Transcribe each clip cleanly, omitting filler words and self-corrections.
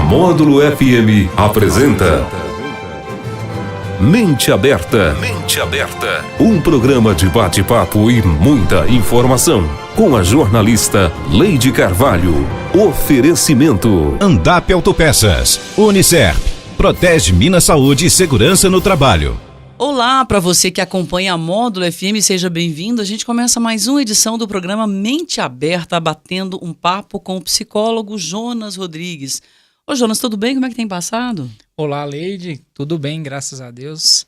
Módulo FM apresenta Mente Aberta. Mente Aberta. Um programa de bate-papo e muita informação. Com a jornalista Leide Carvalho. Oferecimento Andap Autopeças, Unicerp, protege Minas Saúde e Segurança no Trabalho. Olá, para você que acompanha a Módulo FM, seja bem-vindo. A gente começa mais uma edição do programa Mente Aberta, batendo um papo com o psicólogo Jonas Rodrigues. Ô Jonas, tudo bem? Como é que tem passado? Olá, Leide. Tudo bem, graças a Deus.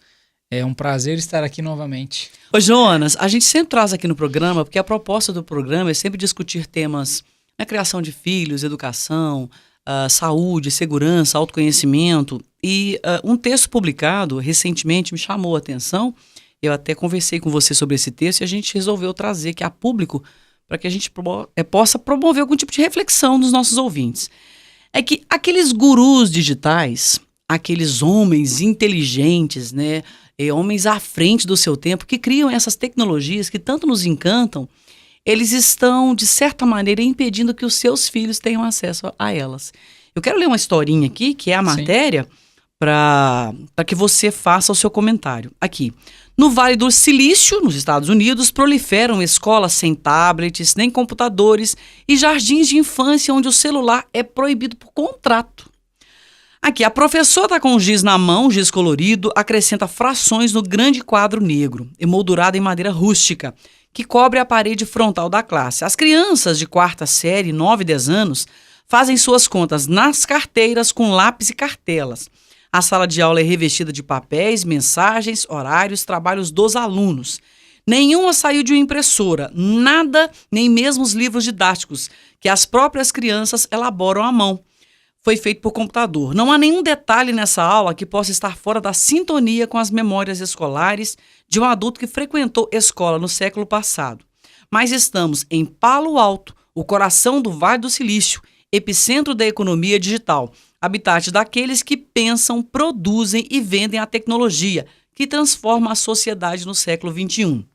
É um prazer estar aqui novamente. Ô Jonas, a gente sempre traz aqui no programa, porque a proposta do programa é sempre discutir temas na criação de filhos, educação, saúde, segurança, autoconhecimento. E um texto publicado recentemente me chamou a atenção. Eu até conversei com você sobre esse texto e a gente resolveu trazer aqui a público para que a gente possa promover algum tipo de reflexão nos nossos ouvintes. É que aqueles gurus digitais, aqueles homens inteligentes, né, homens à frente do seu tempo, que criam essas tecnologias que tanto nos encantam, eles estão, de certa maneira, impedindo que os seus filhos tenham acesso a elas. Eu quero ler uma historinha aqui, que é a matéria, para que você faça o seu comentário. Aqui. No Vale do Silício, nos Estados Unidos, proliferam escolas sem tablets, nem computadores e jardins de infância onde o celular é proibido por contrato. Aqui, a professora está com um giz na mão, giz colorido, acrescenta frações no grande quadro negro, emoldurado em madeira rústica, que cobre a parede frontal da classe. As crianças de quarta série, 9 e 10 anos, fazem suas contas nas carteiras com lápis e cartelas. A sala de aula é revestida de papéis, mensagens, horários, trabalhos dos alunos. Nenhuma saiu de uma impressora, nada, nem mesmo os livros didáticos, que as próprias crianças elaboram à mão. Foi feito por computador. Não há nenhum detalhe nessa aula que possa estar fora da sintonia com as memórias escolares de um adulto que frequentou escola no século passado. Mas estamos em Palo Alto, o coração do Vale do Silício, epicentro da economia digital, habitat daqueles que pensam, produzem e vendem a tecnologia que transforma a sociedade no século XXI.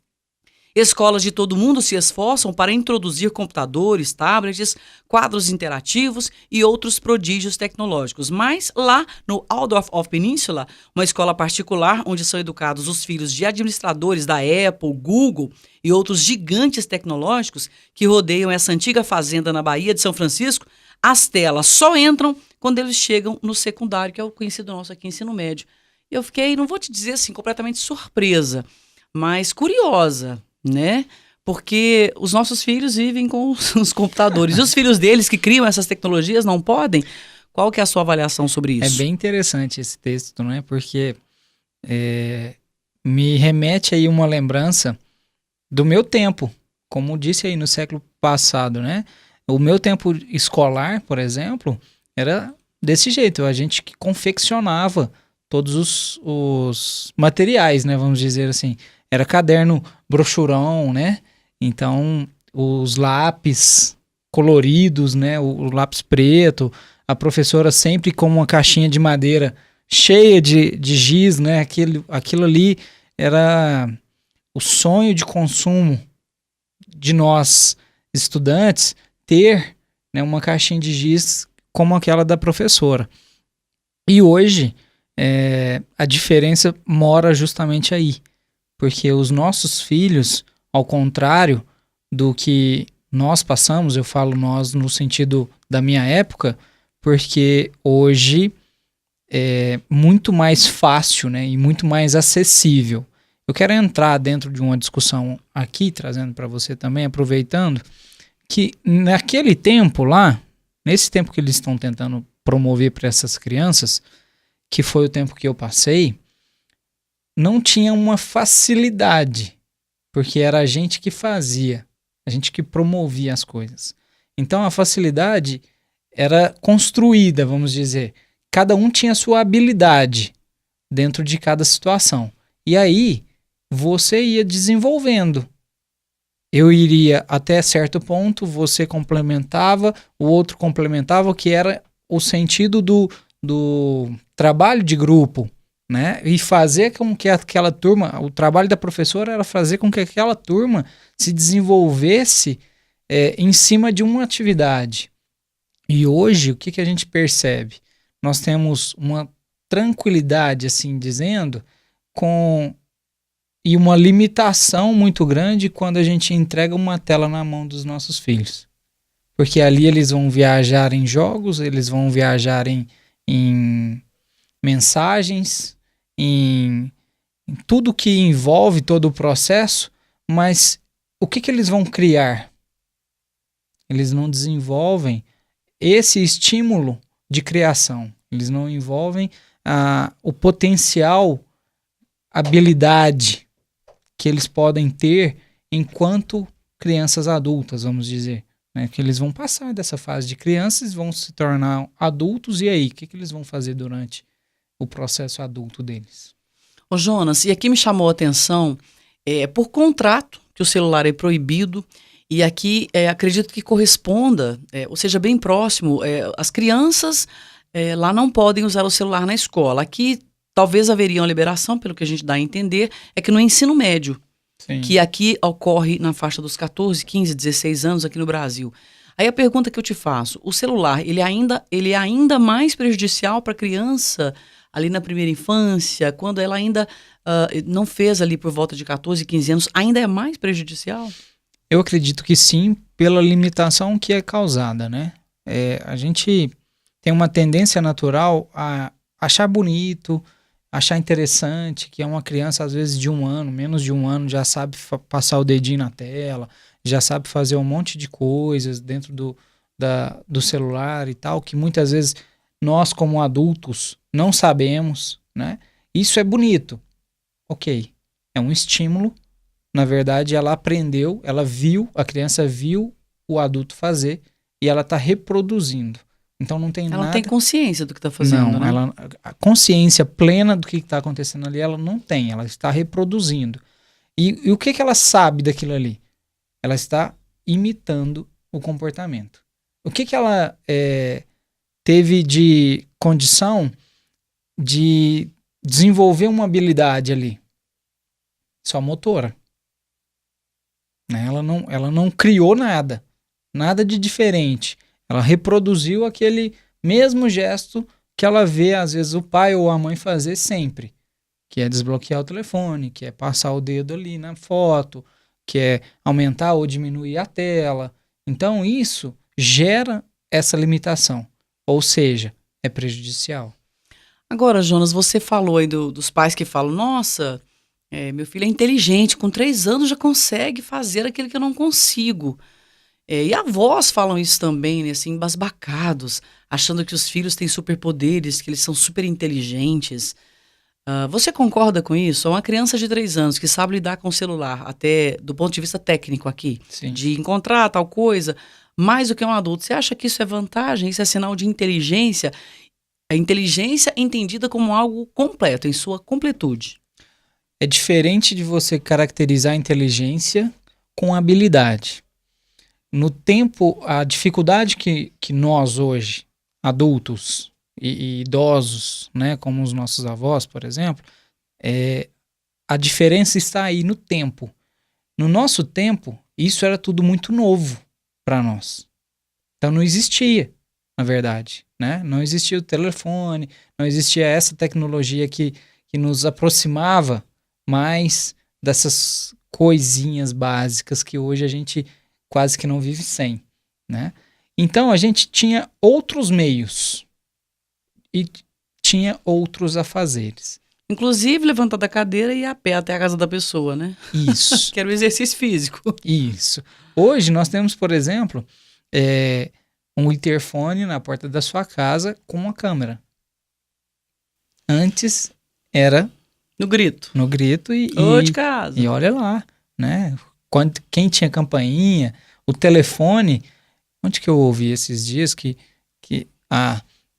Escolas de todo mundo se esforçam para introduzir computadores, tablets, quadros interativos e outros prodígios tecnológicos. Mas lá no Waldorf Peninsula, uma escola particular onde são educados os filhos de administradores da Apple, Google e outros gigantes tecnológicos que rodeiam essa antiga fazenda na Baía de São Francisco, as telas só entram quando eles chegam no secundário, que é o conhecido nosso aqui, ensino médio. Eu fiquei, não vou te dizer assim, completamente surpresa, mas curiosa, né? Porque os nossos filhos vivem com os computadores. E os filhos deles que criam essas tecnologias não podem? Qual que é a sua avaliação sobre isso? É bem interessante esse texto, né? Porque me remete aí uma lembrança do meu tempo, como disse aí no século passado, né? O meu tempo escolar, por exemplo, era desse jeito. A gente que confeccionava todos os materiais, né? Vamos dizer assim. Era caderno brochurão, né? Então, os lápis coloridos, né? O lápis preto. A professora sempre com uma caixinha de madeira cheia de giz, né? Aquilo ali era o sonho de consumo de nós, estudantes, ter, né, uma caixinha de giz como aquela da professora. E hoje, a diferença mora justamente aí. Porque os nossos filhos, ao contrário do que nós passamos, eu falo nós no sentido da minha época, porque hoje é muito mais fácil, né, e muito mais acessível. Eu quero entrar dentro de uma discussão aqui, trazendo para você também, aproveitando, que naquele tempo lá, nesse tempo que eles estão tentando promover para essas crianças, que foi o tempo que eu passei, não tinha uma facilidade, porque era a gente que fazia, a gente que promovia as coisas. Então a facilidade era construída, vamos dizer. Cada um tinha sua habilidade dentro de cada situação. E aí você ia desenvolvendo. Eu iria até certo ponto, você complementava, o outro complementava, que era o sentido do trabalho de grupo, né? E fazer com que aquela turma, o trabalho da professora era fazer com que aquela turma se desenvolvesse em cima de uma atividade. E hoje, o que a gente percebe? nós temos uma tranquilidade, assim dizendo, e uma limitação muito grande quando a gente entrega uma tela na mão dos nossos filhos. Porque ali eles vão viajar em jogos, eles vão viajar em mensagens, em tudo que envolve todo o processo, mas o que eles vão criar? Eles não desenvolvem esse estímulo de criação. Eles não envolvem o potencial, habilidade que eles podem ter enquanto crianças adultas, vamos dizer. Né? Que eles vão passar dessa fase de crianças, vão se tornar adultos, e aí? O que eles vão fazer durante o processo adulto deles? Ô Jonas, e aqui me chamou a atenção, por contrato, que o celular é proibido, e aqui acredito que corresponda, ou seja, bem próximo, as crianças lá não podem usar o celular na escola. Aqui talvez haveria uma liberação, pelo que a gente dá a entender, é que no ensino médio, Sim. que aqui ocorre na faixa dos 14, 15, 16 anos aqui no Brasil. Aí a pergunta que eu te faço, o celular, ele é ainda mais prejudicial para a criança ali na primeira infância, quando ela ainda não fez ali por volta de 14, 15 anos, ainda é mais prejudicial? Eu acredito que sim, pela limitação que é causada, né? A gente tem uma tendência natural a achar bonito, achar interessante, que é uma criança às vezes de 1 ano, menos de 1 ano, já sabe passar o dedinho na tela, já sabe fazer um monte de coisas dentro do celular e tal, que muitas vezes nós como adultos não sabemos, né? Isso é bonito, ok, é um estímulo, na verdade ela aprendeu, a criança viu o adulto fazer e ela está reproduzindo. Então não tem nada... Ela não tem consciência do que está fazendo, não, né? A consciência plena do que está acontecendo ali, ela não tem, ela está reproduzindo. E o que ela sabe daquilo ali? Ela está imitando o comportamento. O que ela teve de condição de desenvolver uma habilidade ali? Só motora. Né? Ela não criou nada de diferente. Ela reproduziu aquele mesmo gesto que ela vê, às vezes, o pai ou a mãe fazer sempre. Que é desbloquear o telefone, que é passar o dedo ali na foto, que é aumentar ou diminuir a tela. Então, isso gera essa limitação. Ou seja, é prejudicial. Agora, Jonas, você falou aí dos pais que falam, nossa, meu filho é inteligente, com 3 anos já consegue fazer aquilo que eu não consigo. E avós falam isso também, né, assim, embasbacados, achando que os filhos têm superpoderes, que eles são super inteligentes. Você concorda com isso? Uma criança de 3 anos que sabe lidar com o celular, até do ponto de vista técnico aqui, Sim. de encontrar tal coisa, mais do que um adulto. Você acha que isso é vantagem? Isso é sinal de inteligência? A inteligência entendida como algo completo, em sua completude. É diferente de você caracterizar a inteligência com habilidade. No tempo, a dificuldade que nós hoje, adultos e idosos, né, como os nossos avós, por exemplo, a diferença está aí no tempo. No nosso tempo, isso era tudo muito novo para nós. Então não existia, na verdade. Né? Não existia o telefone, não existia essa tecnologia que nos aproximava mais dessas coisinhas básicas que hoje a gente quase que não vive sem, né? Então a gente tinha outros meios e tinha outros afazeres. Inclusive levantar da cadeira e ir a pé até a casa da pessoa, né? Isso. Que era o exercício físico. Isso. Hoje nós temos, por exemplo, um interfone na porta da sua casa com uma câmera. Antes era... No grito. No grito Ô, de casa. E olha lá, né? Quem tinha campainha, o telefone... Onde que eu ouvi esses dias que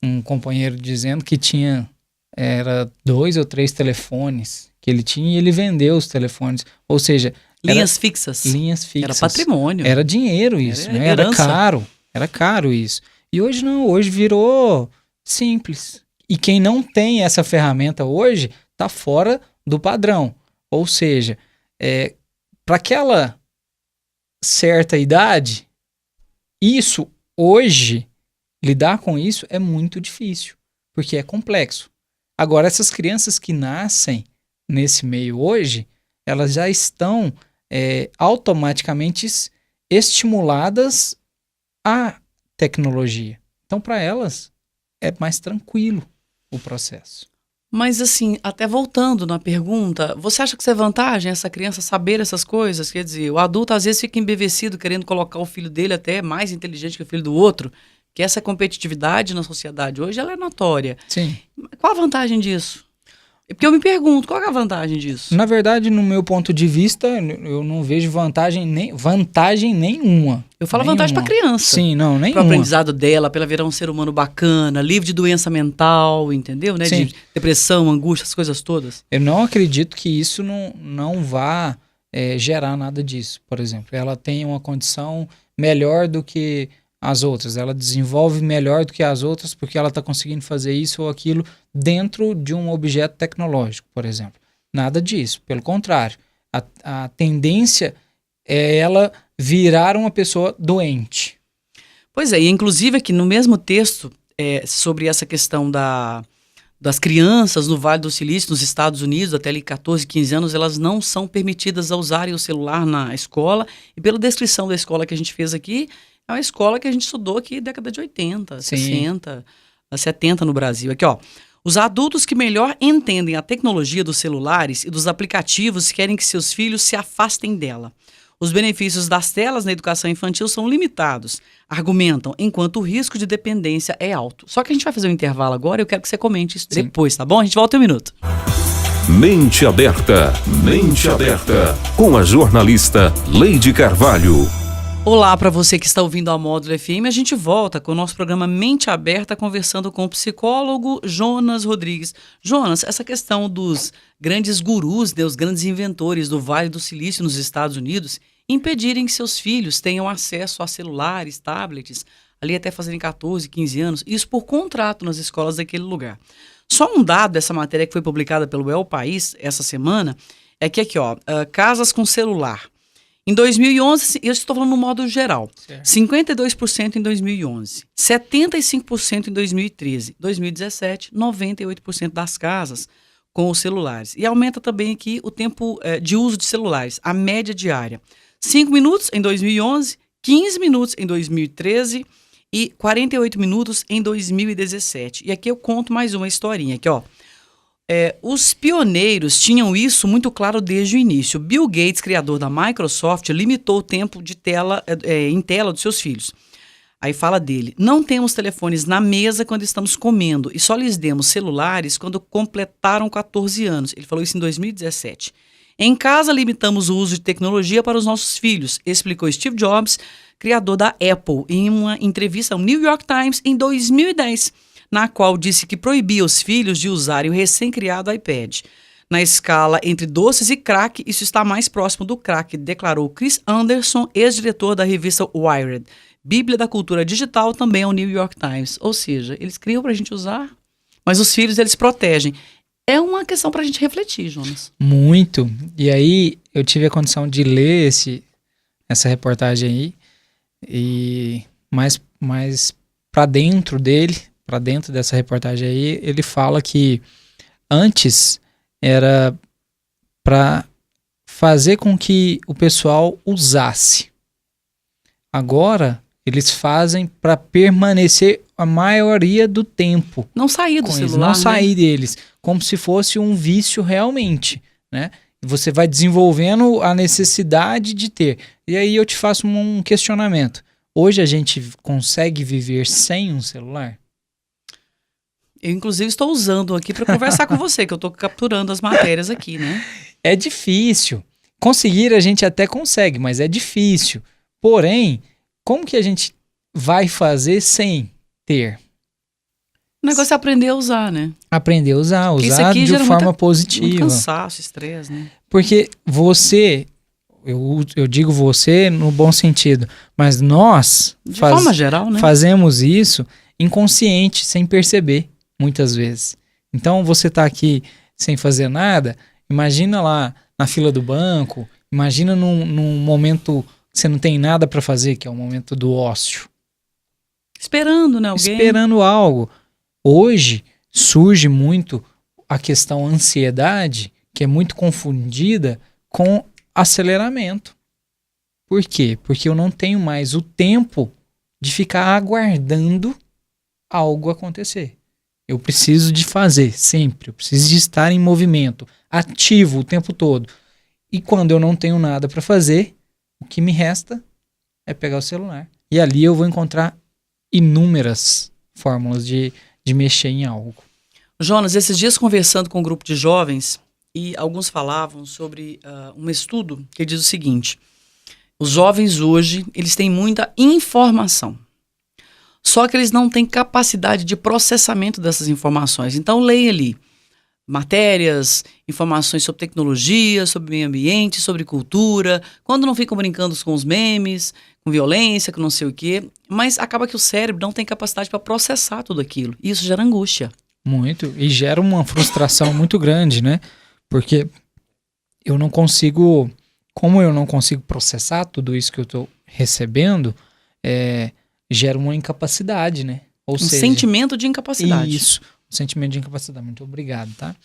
um companheiro dizendo que tinha... Era 2 ou 3 telefones que ele tinha e ele vendeu os telefones. Ou seja... Linhas fixas. Linhas fixas. Era patrimônio. Era dinheiro isso, era né? Era herança. caro. Era caro isso. E hoje não, hoje virou simples. E quem não tem essa ferramenta hoje está fora do padrão. Ou seja, para aquela certa idade, isso hoje, lidar com isso é muito difícil. porque é complexo. Agora, essas crianças que nascem nesse meio hoje, elas já estão automaticamente estimuladas à tecnologia. Então, para elas, é mais tranquilo o processo. Mas assim, até voltando na pergunta, você acha que isso é vantagem, essa criança saber essas coisas? Quer dizer, o adulto às vezes fica embevecido querendo colocar o filho dele até mais inteligente que o filho do outro, que essa competitividade na sociedade hoje ela é notória. Sim. Qual a vantagem disso? Porque eu me pergunto, qual é a vantagem disso? Na verdade, no meu ponto de vista, eu não vejo vantagem nenhuma. Eu falo vantagem para criança. Sim, não, Para o nenhuma. aprendizado dela, para ela virar um ser humano bacana, livre de doença mental, entendeu? Né? Sim. De depressão, angústia, as coisas todas. Eu não acredito que isso não vá gerar nada disso, por exemplo. Ela tem uma condição melhor do que as outras, ela desenvolve melhor do que as outras porque ela está conseguindo fazer isso ou aquilo dentro de um objeto tecnológico, por exemplo. Nada disso, pelo contrário. A tendência é ela virar uma pessoa doente. Pois é, e inclusive aqui no mesmo texto, sobre essa questão das crianças no Vale do Silício, nos Estados Unidos, até ali 14, 15 anos, elas não são permitidas a usarem o celular na escola. E pela descrição da escola que a gente fez aqui, é uma escola que a gente estudou aqui década de 80, Sim. 60, 70 no Brasil. Aqui, ó. Os adultos que melhor entendem a tecnologia dos celulares e dos aplicativos querem que seus filhos se afastem dela. Os benefícios das telas na educação infantil são limitados, argumentam, enquanto o risco de dependência é alto. Só que a gente vai fazer um intervalo agora e eu quero que você comente isso depois, tá bom? A gente volta em um minuto. Mente Aberta, com a jornalista Leide Carvalho. Olá para você que está ouvindo a Módulo FM, a gente volta com o nosso programa Mente Aberta, conversando com o psicólogo Jonas Rodrigues. Jonas, essa questão dos grandes gurus, os grandes inventores do Vale do Silício nos Estados Unidos, impedirem que seus filhos tenham acesso a celulares, tablets, ali até fazerem 14, 15 anos, isso por contrato nas escolas daquele lugar. Só um dado dessa matéria que foi publicada pelo El País essa semana, é que aqui, ó, casas com celular. Em 2011, eu estou falando no modo geral, certo. 52% em 2011, 75% em 2013, 2017, 98% das casas com os celulares. E aumenta também aqui o tempo de uso de celulares, a média diária. 5 minutos em 2011, 15 minutos em 2013 e 48 minutos em 2017. E aqui eu conto mais uma historinha, aqui, ó. Os pioneiros tinham isso muito claro desde o início. Bill Gates, criador da Microsoft, limitou o tempo de tela em tela dos seus filhos. Aí fala dele: não temos telefones na mesa quando estamos comendo e só lhes demos celulares quando completaram 14 anos. Ele falou isso em 2017. Em casa, limitamos o uso de tecnologia para os nossos filhos, explicou Steve Jobs, criador da Apple, em uma entrevista ao New York Times em 2010. Na qual disse que proibia os filhos de usarem o recém-criado iPad. Na escala entre doces e crack, isso está mais próximo do crack, declarou Chris Anderson, ex-diretor da revista Wired. Bíblia da cultura digital também é o New York Times. Ou seja, eles criam para a gente usar, mas os filhos eles protegem. É uma questão para a gente refletir, Jonas. Muito. E aí eu tive a condição de ler essa reportagem aí, e mais para dentro dele, para dentro dessa reportagem aí, ele fala que antes era para fazer com que o pessoal usasse. Agora, eles fazem para permanecer a maioria do tempo. Não sair do celular, não sair deles, como se fosse um vício realmente, né? Você vai desenvolvendo a necessidade de ter. E aí eu te faço um questionamento. Hoje a gente consegue viver sem um celular? Eu, inclusive, estou usando aqui para conversar com você, que eu estou capturando as matérias aqui, né? É difícil. Conseguir a gente até consegue, mas é difícil. Porém, como que a gente vai fazer sem ter? O negócio é aprender a usar, né? Aprender a usar de forma positiva. Muito cansaço, estresse, né? Porque você, eu digo você no bom sentido, mas nós de forma geral, né? Fazemos isso inconsciente, sem perceber. Muitas vezes. Então você está aqui sem fazer nada, imagina lá na fila do banco, imagina num momento que você não tem nada para fazer, que é o momento do ócio. Esperando, né? Alguém. Esperando algo. Hoje, surge muito a questão ansiedade, que é muito confundida com aceleramento. Por quê? Porque eu não tenho mais o tempo de ficar aguardando algo acontecer. Eu preciso de fazer sempre, eu preciso de estar em movimento, ativo o tempo todo. E quando eu não tenho nada para fazer, o que me resta é pegar o celular. E ali eu vou encontrar inúmeras fórmulas de mexer em algo. Jonas, esses dias conversando com um grupo de jovens, e alguns falavam sobre um estudo que diz o seguinte: os jovens hoje, eles têm muita informação. Só que eles não têm capacidade de processamento dessas informações. Então, leia ali matérias, informações sobre tecnologia, sobre meio ambiente, sobre cultura, quando não ficam brincando com os memes, com violência, com não sei o quê. Mas acaba que o cérebro não tem capacidade para processar tudo aquilo. E isso gera angústia. Muito. E gera uma frustração muito grande, né? Porque eu não consigo... Como eu não consigo processar tudo isso que eu estou recebendo, gera uma incapacidade, né? Ou seja, sentimento de incapacidade. Isso, um sentimento de incapacidade. Muito obrigado, tá?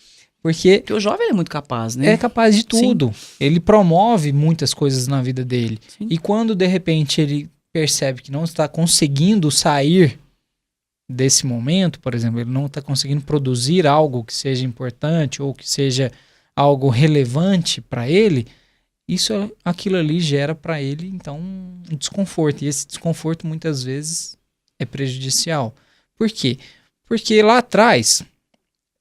Porque o jovem é muito capaz, né? É capaz de tudo. Sim. Ele promove muitas coisas na vida dele. Sim. E quando, de repente, ele percebe que não está conseguindo sair desse momento, por exemplo, ele não está conseguindo produzir algo que seja importante ou que seja algo relevante para ele, aquilo ali gera para ele, então, um desconforto. E esse desconforto, muitas vezes, é prejudicial. Por quê? Porque lá atrás,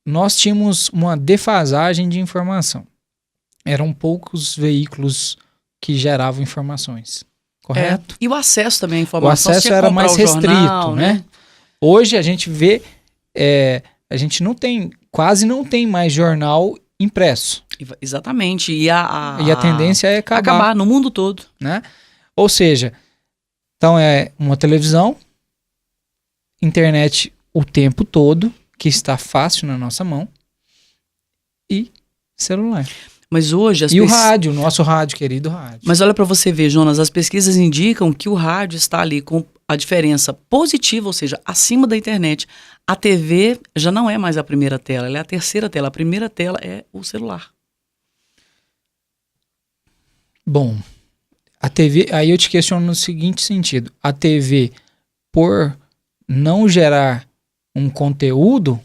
nós tínhamos uma defasagem de informação. Eram poucos veículos que geravam informações. Correto? E o acesso também à informação. O acesso era mais restrito, jornal, né? Hoje a gente vê, a gente quase não tem mais jornal impresso. Exatamente. E a tendência é acabar no mundo todo. Né? Ou seja, então é uma televisão, internet o tempo todo, que está fácil na nossa mão, e celular. Mas hoje... o rádio, nosso rádio, querido rádio. Mas olha para você ver, Jonas, as pesquisas indicam que o rádio está ali com a diferença positiva, ou seja, acima da internet. A TV já não é mais a primeira tela, ela é a terceira tela. A primeira tela é o celular. Bom, a TV, aí eu te questiono no seguinte sentido. A TV, por não gerar um conteúdo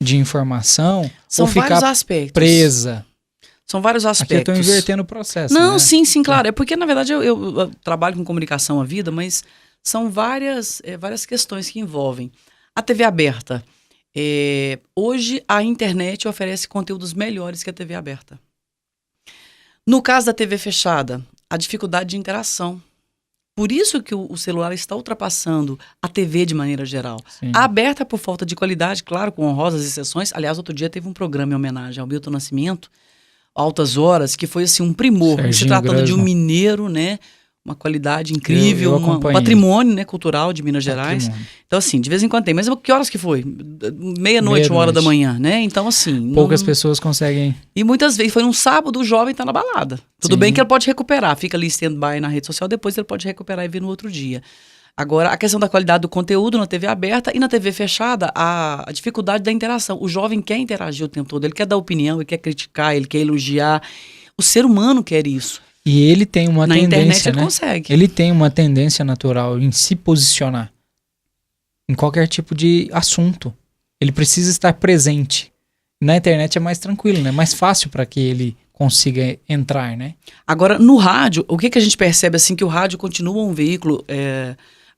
de informação, são ou ficar vários aspectos. Presa. São vários aspectos. Aqui eu estou invertendo o processo. Não, né? sim, claro. É porque, na verdade, eu trabalho com comunicação à vida, mas são várias questões que envolvem. A TV aberta. Hoje, a internet oferece conteúdos melhores que a TV aberta. No caso da TV fechada, a dificuldade de interação. Por isso que o celular está ultrapassando a TV de maneira geral. Sim. A aberta por falta de qualidade, claro, com honrosas exceções. Aliás, outro dia teve um programa em homenagem ao Milton Nascimento, Altas Horas, que foi assim um primor. Serginho se tratando Grosman. de um mineiro, né? Uma qualidade incrível, Eu um patrimônio, né, cultural de Minas Gerais. Patrimônio. Então, assim, de vez em quando tem. Mas que horas que foi? Meia-noite, 1h da manhã, né? Então, assim... Poucas pessoas conseguem... E muitas vezes, foi num sábado, o jovem tá na balada. Tudo Sim. bem que ele pode recuperar. Fica ali stand-by na rede social, depois ele pode recuperar e vir no outro dia. Agora, a questão da qualidade do conteúdo na TV aberta e na TV fechada, a dificuldade da interação. O jovem quer interagir o tempo todo, ele quer dar opinião, ele quer criticar, ele quer elogiar. O ser humano quer isso. E ele tem uma na tendência, internet ele né? consegue. Ele tem uma tendência natural em se posicionar em qualquer tipo de assunto. Ele precisa estar presente. Na internet é mais tranquilo, né? Mais fácil para que ele consiga entrar, né? Agora, no rádio, o que a gente percebe assim que o rádio continua um veículo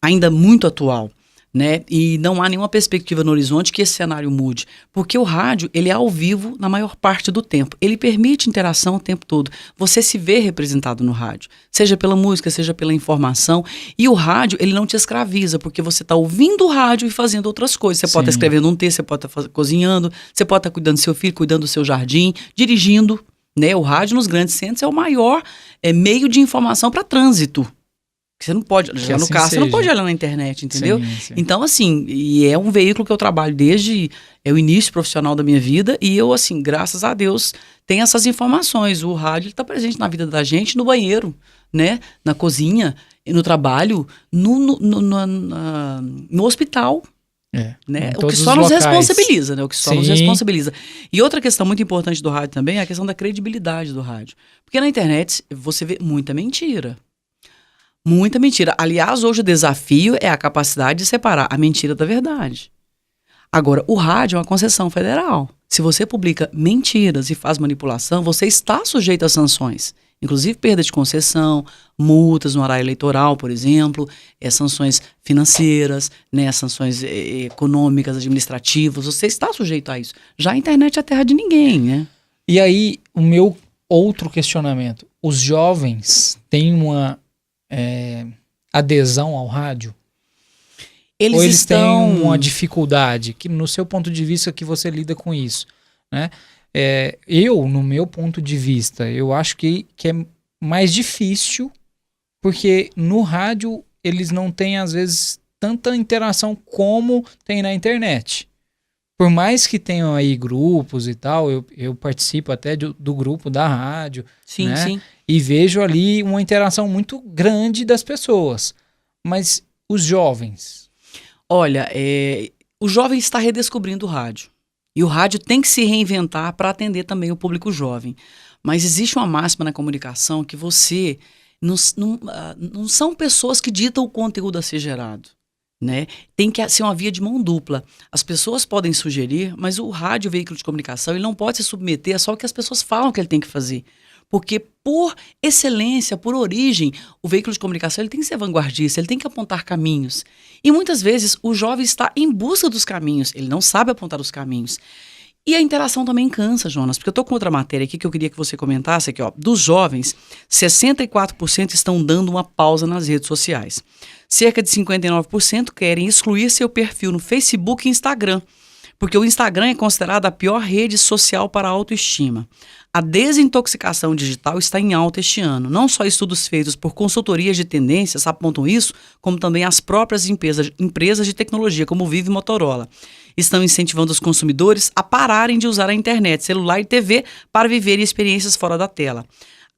ainda muito atual, né? E não há nenhuma perspectiva no horizonte que esse cenário mude, porque o rádio, ele é ao vivo na maior parte do tempo. Ele permite interação o tempo todo. Você se vê representado no rádio, seja pela música, seja pela informação. E o rádio, ele não te escraviza, porque você está ouvindo o rádio e fazendo outras coisas. Você pode estar escrevendo um texto, você pode estar cozinhando, você pode estar cuidando do seu filho, cuidando do seu jardim, dirigindo, né? O rádio nos grandes centros é o maior meio de informação para trânsito. Você não pode, já no assim carro, seja. você não pode olhar na internet, entendeu? Sim. Então, assim, e é um veículo que eu trabalho desde o início profissional da minha vida e eu, assim, graças a Deus, tenho essas informações. O rádio está presente na vida da gente, no banheiro, né? Na cozinha, no trabalho, no hospital. Né? Em O que todos só os nos locais. responsabiliza, né? O que só nos Sim. responsabiliza. E outra questão muito importante do rádio também é a questão da credibilidade do rádio. Porque na internet você vê muita mentira. Muita mentira. Aliás, hoje o desafio é a capacidade de separar a mentira da verdade. Agora, o rádio é uma concessão federal. Se você publica mentiras e faz manipulação, você está sujeito a sanções. Inclusive perda de concessão, multas no horário eleitoral, por exemplo, sanções financeiras, né, sanções econômicas, administrativas. Você está sujeito a isso. Já a internet é a terra de ninguém, né? E aí, o meu outro questionamento. Os jovens têm uma adesão ao rádio? Ou eles têm uma dificuldade? Que, no seu ponto de vista, que você lida com isso, né? No meu ponto de vista, eu acho que é mais difícil, porque no rádio eles não têm, às vezes, tanta interação como tem na internet. Por mais que tenham aí grupos e tal, eu participo até do grupo da rádio, Sim, né? sim. E vejo ali uma interação muito grande das pessoas. Mas os jovens... Olha, o jovem está redescobrindo o rádio. E o rádio tem que se reinventar para atender também o público jovem. Mas existe uma máxima na comunicação que você... Não são pessoas que ditam o conteúdo a ser gerado, né? Tem que ser uma via de mão dupla. As pessoas podem sugerir, mas o rádio, o veículo de comunicação, ele não pode se submeter a só o que as pessoas falam que ele tem que fazer. Porque, por excelência, por origem, o veículo de comunicação ele tem que ser vanguardista, ele tem que apontar caminhos. E muitas vezes o jovem está em busca dos caminhos, ele não sabe apontar os caminhos. E a interação também cansa, Jonas, porque eu estou com outra matéria aqui que eu queria que você comentasse aqui, ó. Dos jovens, 64% estão dando uma pausa nas redes sociais. Cerca de 59% querem excluir seu perfil no Facebook e Instagram, porque o Instagram é considerado a pior rede social para a autoestima. A desintoxicação digital está em alta este ano. Não só estudos feitos por consultorias de tendências apontam isso, como também as próprias empresas de tecnologia, como o Vivo e Motorola, estão incentivando os consumidores a pararem de usar a internet, celular e TV para viverem experiências fora da tela.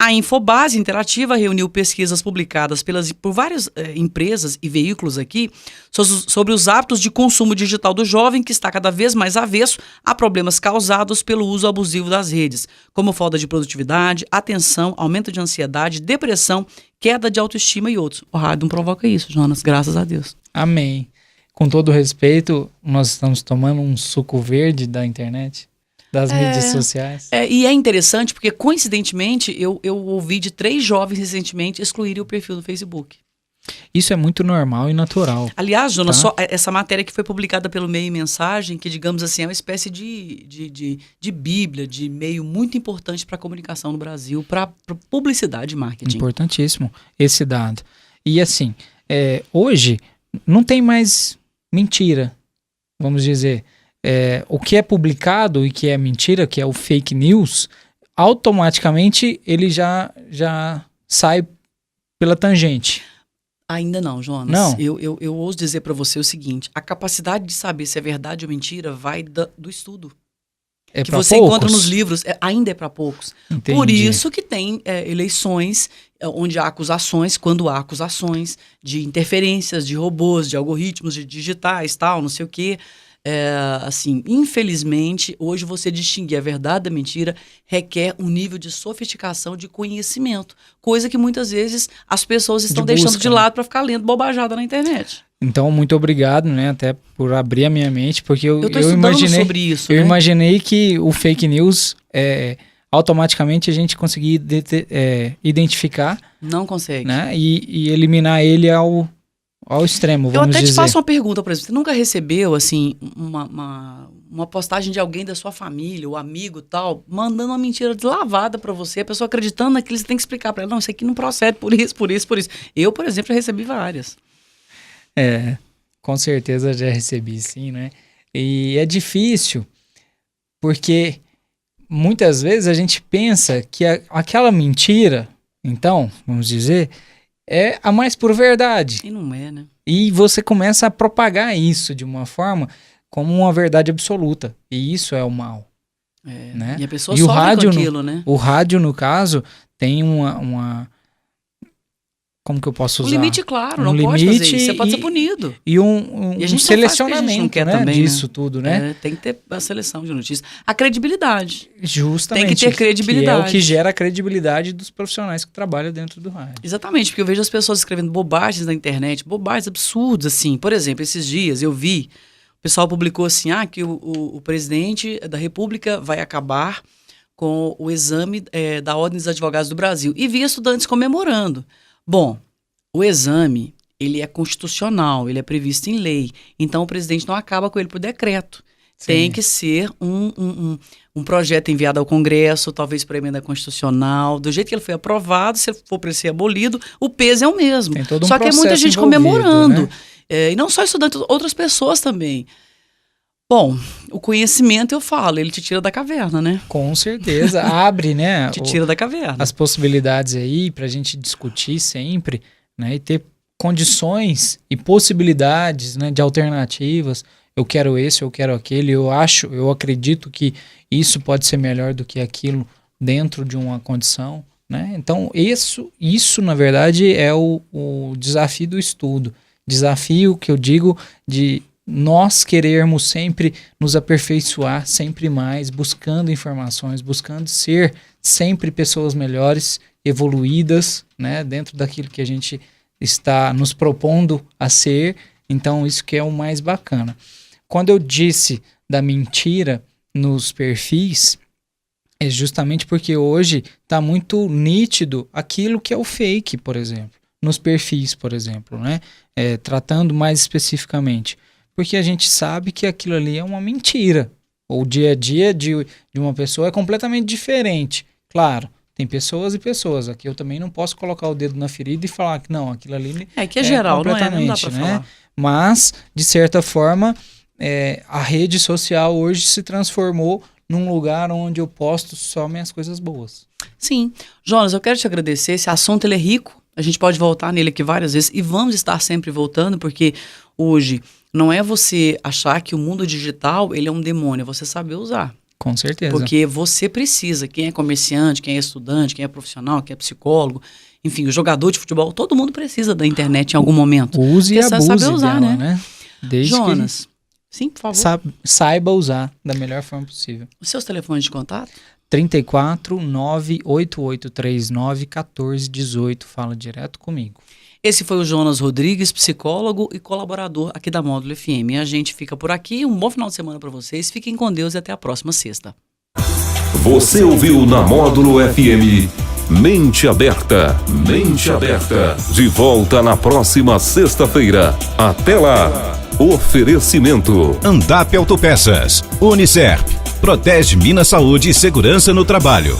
A Infobase Interativa reuniu pesquisas publicadas por várias empresas e veículos aqui sobre os hábitos de consumo digital do jovem, que está cada vez mais avesso a problemas causados pelo uso abusivo das redes, como falta de produtividade, atenção, aumento de ansiedade, depressão, queda de autoestima e outros. O rádio não provoca isso, Jonas, graças a Deus. Amém. Com todo respeito, nós estamos tomando um suco verde da internet, das mídias sociais. E é interessante porque, coincidentemente, eu ouvi de 3 jovens recentemente excluírem o perfil do Facebook. Isso é muito normal e natural. Aliás, Jonas, Tá. só essa matéria que foi publicada pelo Meio e Mensagem, que, digamos assim, é uma espécie de bíblia, de meio muito importante para a comunicação no Brasil, para publicidade e marketing. Importantíssimo esse dado. E assim, hoje não tem mais mentira, vamos dizer. O que é publicado e que é mentira, que é o fake news, automaticamente ele já sai pela tangente. Ainda não, Jonas. Não. Eu ouso dizer para você o seguinte: a capacidade de saber se é verdade ou mentira vai do estudo. É Que pra você poucos? encontra nos livros, ainda é para poucos. Entendi. Por isso que tem eleições onde há acusações, quando há acusações de interferências, de robôs, de algoritmos, de digitais, tal, não sei o quê. Assim, infelizmente, hoje você distinguir a verdade da mentira requer um nível de sofisticação de conhecimento, coisa que muitas vezes as pessoas estão deixando de lado para ficar lendo bobajada na internet. Então, muito obrigado, né, até por abrir a minha mente, porque eu estudando imaginei sobre isso, eu né? imaginei que o fake news automaticamente a gente conseguia identificar, Não consegue. né, e eliminar ele ao extremo, Eu vamos até dizer. te faço uma pergunta, por exemplo. Você nunca recebeu, assim, uma postagem de alguém da sua família, ou amigo tal, mandando uma mentira deslavada pra você, a pessoa acreditando naquilo, você tem que explicar pra ela, não, isso aqui não procede por isso, por isso, por isso. Eu, por exemplo, já recebi várias. Com certeza já recebi, sim, né? E é difícil, porque muitas vezes a gente pensa que aquela mentira, então, vamos dizer, é a mais pura verdade. E não é, né? E você começa a propagar isso de uma forma como uma verdade absoluta. E isso é o mal. Né? E a pessoa E o sofre rádio com aquilo, né? O rádio, no caso, tem como que eu posso usar? Um limite claro, não limite pode fazer isso, você pode ser punido. E um E a gente selecionamento, né, também, disso tudo, né? Tem que ter a seleção de notícias. A credibilidade. Justamente. Tem que ter credibilidade. Que é o que gera a credibilidade dos profissionais que trabalham dentro do rádio. Exatamente, porque eu vejo as pessoas escrevendo bobagens na internet, bobagens absurdas, assim. Por exemplo, esses dias eu vi, o pessoal publicou assim, que o presidente da República vai acabar com o exame da Ordem dos Advogados do Brasil. E vi estudantes comemorando. Bom, o exame, ele é constitucional, ele é previsto em lei. Então, o presidente não acaba com ele por decreto. Sim. Tem que ser um projeto enviado ao Congresso, talvez para emenda constitucional. Do jeito que ele foi aprovado, se for para ele ser abolido, o peso é o mesmo. Tem todo um Só que é muita gente comemorando. Né? E não só estudantes, outras pessoas também. Bom, o conhecimento, eu falo, ele te tira da caverna, né? Com certeza, abre, né? Te tira da caverna. As possibilidades aí pra gente discutir sempre, né? E ter condições e possibilidades, né, de alternativas. Eu quero esse, eu quero aquele, eu acredito que isso pode ser melhor do que aquilo dentro de uma condição, né? Então, isso na verdade, é o desafio do estudo. Desafio que eu digo de nós querermos sempre nos aperfeiçoar, sempre mais, buscando informações, buscando ser sempre pessoas melhores, evoluídas, né, dentro daquilo que a gente está nos propondo a ser. Então, isso que é o mais bacana. Quando eu disse da mentira nos perfis, é justamente porque hoje está muito nítido aquilo que é o fake, por exemplo, nos perfis, por exemplo, né, tratando mais especificamente. Porque a gente sabe que aquilo ali é uma mentira. O dia a dia de uma pessoa é completamente diferente. Claro, tem pessoas e pessoas. Aqui eu também não posso colocar o dedo na ferida e falar que não, aquilo ali que é geral, completamente, não dá pra falar. Mas, de certa forma, a rede social hoje se transformou num lugar onde eu posto só minhas coisas boas. Sim. Jonas, eu quero te agradecer. Esse assunto ele é rico. A gente pode voltar nele aqui várias vezes e vamos estar sempre voltando, porque hoje não é você achar que o mundo digital ele é um demônio, é você saber usar. Com certeza. Porque você precisa, quem é comerciante, quem é estudante, quem é profissional, quem é psicólogo, enfim, o jogador de futebol, todo mundo precisa da internet em algum momento. Use e abuse saber usar, dela, né? Desde Jonas, sim, por favor. Saiba usar da melhor forma possível. Os seus telefones de contato? 34 98839 1418. Fala direto comigo. Esse foi o Jonas Rodrigues, psicólogo e colaborador aqui da Módulo FM. E a gente fica por aqui. Um bom final de semana para vocês. Fiquem com Deus e até a próxima sexta. Você ouviu na Módulo FM Mente Aberta. Mente Aberta. De volta na próxima sexta-feira. Até lá. Oferecimento. Andap Autopeças. Unicerp. Protege Minas Saúde e Segurança no Trabalho.